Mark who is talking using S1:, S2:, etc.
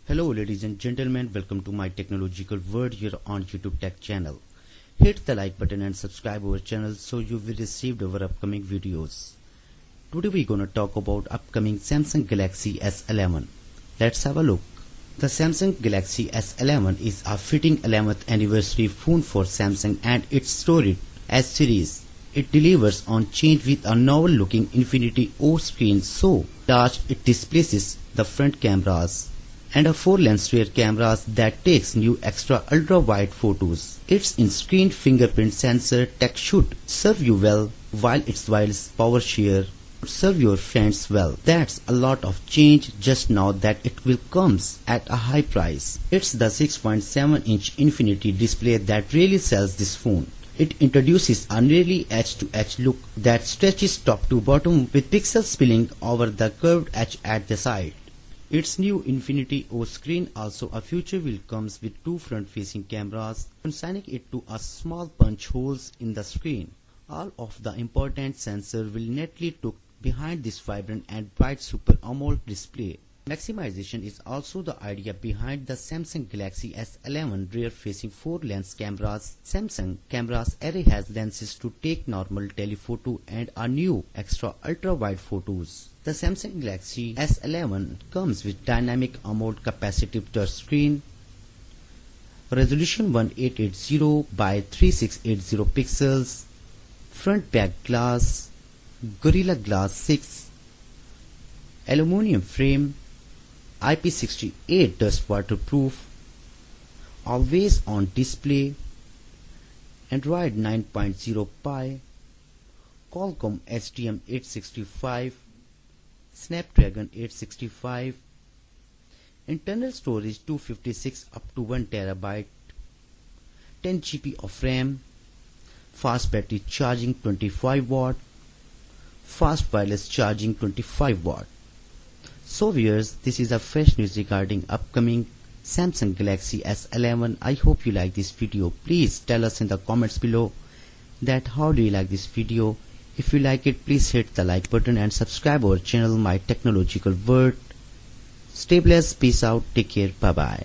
S1: Hello ladies and gentlemen, welcome to my technological world here on YouTube Tech channel. Hit the like button and subscribe our channel so you will receive our upcoming videos. Today we're gonna talk about upcoming Samsung Galaxy S11. Let's have a look. The Samsung Galaxy S11 is a fitting 11th anniversary phone for Samsung and its storied S series. It delivers on change with a novel looking Infinity O screen so large it displaces the front cameras and a 4-lens rear cameras that takes new extra ultra-wide photos. Its in-screen fingerprint sensor tech should serve you well, while its wireless power share serve your friends well. That's a lot of change just now that it will comes at a high price. It's the 6.7-inch Infinity display that really sells this phone. It introduces a nearly edge-to-edge look that stretches top to bottom with pixels spilling over the curved edge at the side. Its new Infinity O screen also a feature will comes with two front-facing cameras, consigning it to a small punch holes in the screen. All of the important sensors will neatly tucked behind this vibrant and bright Super AMOLED display. Maximization is also the idea behind the Samsung Galaxy S11 rear-facing 4-lens cameras. Samsung cameras array has lenses to take normal telephoto and a new extra ultra-wide photos. The Samsung Galaxy S11 comes with dynamic AMOLED capacitive touchscreen, resolution 1880 by 3680 pixels, front back glass, Gorilla Glass 6, aluminum frame, IP68 dust waterproof, always on display, Android 9.0 Pie, Qualcomm STM 865, Snapdragon 865, internal storage 256 up to 1 TB, 10 GB of RAM, fast battery charging 25 watt, fast wireless charging 25 watt. So viewers, this is a fresh news regarding upcoming Samsung Galaxy S11. I hope you like this video. Please tell us in the comments below that how do you like this video. If you like it, please hit the like button and subscribe our channel, My Technological World. Stay blessed, peace out, take care, bye bye.